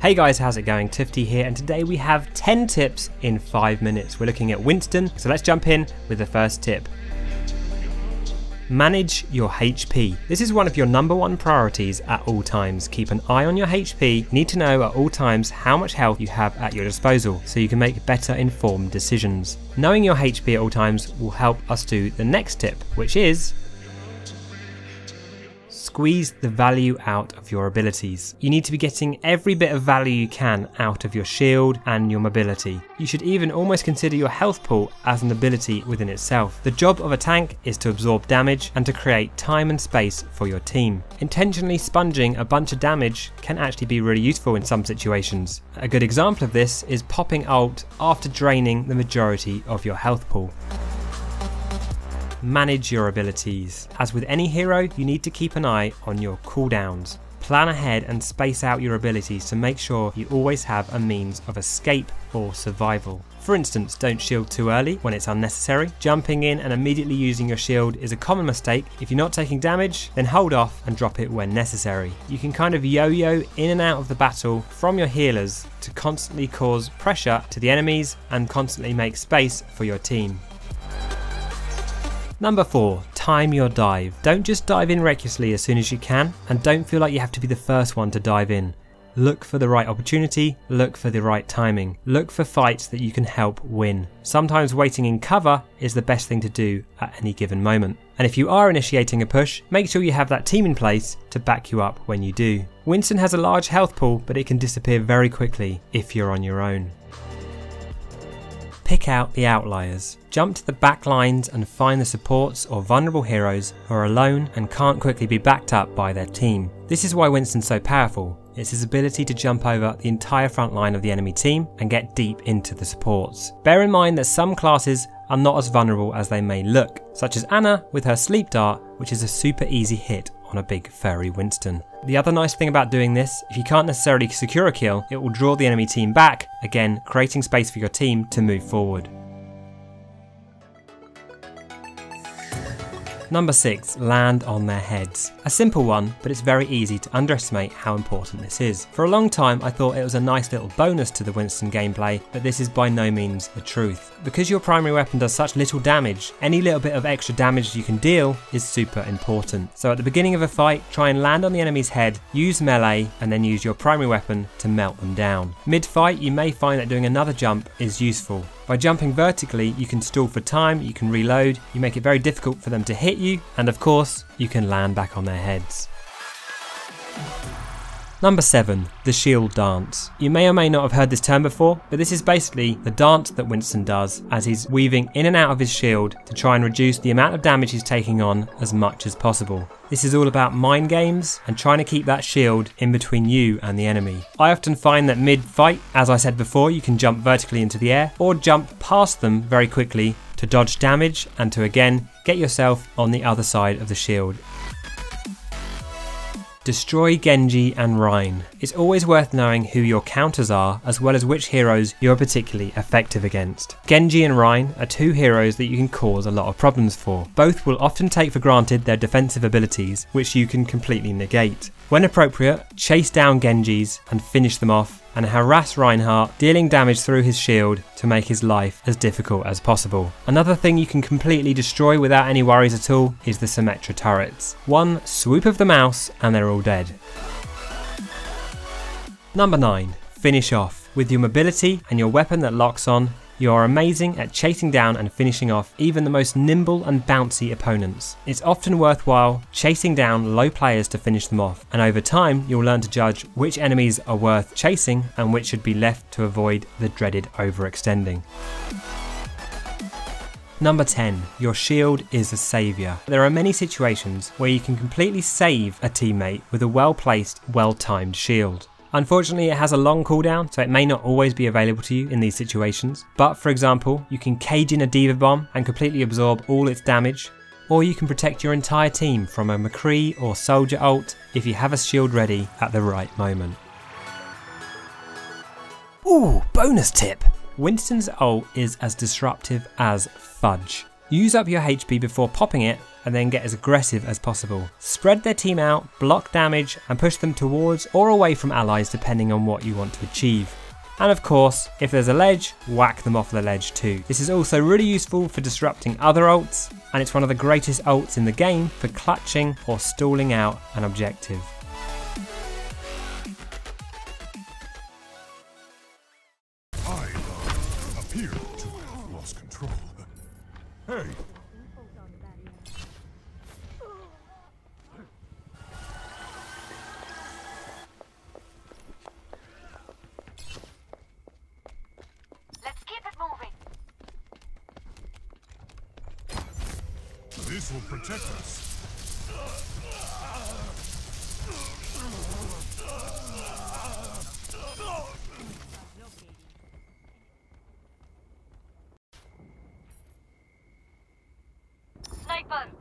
Hey guys, how's it going? Toofty here, and today we have 10 tips in 5 minutes. We're looking at Winston, so let's jump in with the first tip. Manage your HP. This is one of your #1 priorities at all times. Keep an eye on your HP. You need to know at all times how much health you have at your disposal so you can make better informed decisions. Knowing your HP at all times will help us do the next tip, which is squeeze the value out of your abilities. You need to be getting every bit of value you can out of your shield and your mobility. You should even almost consider your health pool as an ability within itself. The job of a tank is to absorb damage and to create time and space for your team. Intentionally sponging a bunch of damage can actually be really useful in some situations. A good example of this is popping ult after draining the majority of your health pool. Manage your abilities. As with any hero, you need to keep an eye on your cooldowns. Plan ahead and space out your abilities to make sure you always have a means of escape or survival. For instance, don't shield too early when it's unnecessary. Jumping in and immediately using your shield is a common mistake. If you're not taking damage, then hold off and drop it when necessary. You can kind of yo-yo in and out of the battle from your healers to constantly cause pressure to the enemies and constantly make space for your team. Number 4, time your dive. Don't just dive in recklessly as soon as you can, and don't feel like you have to be the first one to dive in. Look for the right opportunity, look for the right timing, look for fights that you can help win. Sometimes waiting in cover is the best thing to do at any given moment. And if you are initiating a push, make sure you have that team in place to back you up when you do. Winston has a large health pool, but it can disappear very quickly if you're on your own. Pick out the outliers. Jump to the back lines and find the supports or vulnerable heroes who are alone and can't quickly be backed up by their team. This is why Winston's so powerful. It's his ability to jump over the entire front line of the enemy team and get deep into the supports. Bear in mind that some classes are not as vulnerable as they may look, such as Anna with her sleep dart, which is a super easy hit on a big furry Winston. The other nice thing about doing this, if you can't necessarily secure a kill, it will draw the enemy team back, again creating space for your team to move forward. Number 6, land on their heads. A simple one, but it's very easy to underestimate how important this is. For a long time I thought it was a nice little bonus to the Winston gameplay, but this is by no means the truth. Because your primary weapon does such little damage, any little bit of extra damage you can deal is super important. So at the beginning of a fight, try and land on the enemy's head, use melee, and then use your primary weapon to melt them down. Mid-fight you may find that doing another jump is useful. By jumping vertically, you can stall for time, you can reload, you make it very difficult for them to hit you, and of course, you can land back on their heads. Number 7, the shield dance. You may or may not have heard this term before, but this is basically the dance that Winston does as he's weaving in and out of his shield to try and reduce the amount of damage he's taking on as much as possible. This is all about mind games and trying to keep that shield in between you and the enemy. I often find that mid-fight, as I said before, you can jump vertically into the air or jump past them very quickly to dodge damage and to again get yourself on the other side of the shield. Destroy Genji and REIN. It's always worth knowing who your counters are as well as which heroes you're particularly effective against. Genji and REIN are two heroes that you can cause a lot of problems for. Both will often take for granted their defensive abilities, which you can completely negate. When appropriate, chase down Genjis and finish them off, and harass Reinhardt, dealing damage through his shield to make his life as difficult as possible. Another thing you can completely destroy without any worries at all is the Symmetra turrets. One swoop of the mouse and they're all dead. Number 9, finish off. With your mobility and your weapon that locks on, you are amazing at chasing down and finishing off even the most nimble and bouncy opponents. It's often worthwhile chasing down low players to finish them off, and over time you'll learn to judge which enemies are worth chasing and which should be left to avoid the dreaded overextending. Number 10, your shield is a saviour. There are many situations where you can completely save a teammate with a well-placed, well-timed shield. Unfortunately, it has a long cooldown, so it may not always be available to you in these situations. But for example, you can cage in a D.Va bomb and completely absorb all its damage, or you can protect your entire team from a McCree or Soldier ult if you have a shield ready at the right moment. Ooh, bonus tip! Winston's ult is as disruptive as fudge. Use up your HP before popping it and then get as aggressive as possible. Spread their team out, block damage, and push them towards or away from allies depending on what you want to achieve. And of course, if there's a ledge, whack them off the ledge too. This is also really useful for disrupting other ults, and it's one of the greatest ults in the game for clutching or stalling out an objective. I appear to have lost control. Hey! Let's keep it moving. This will protect us.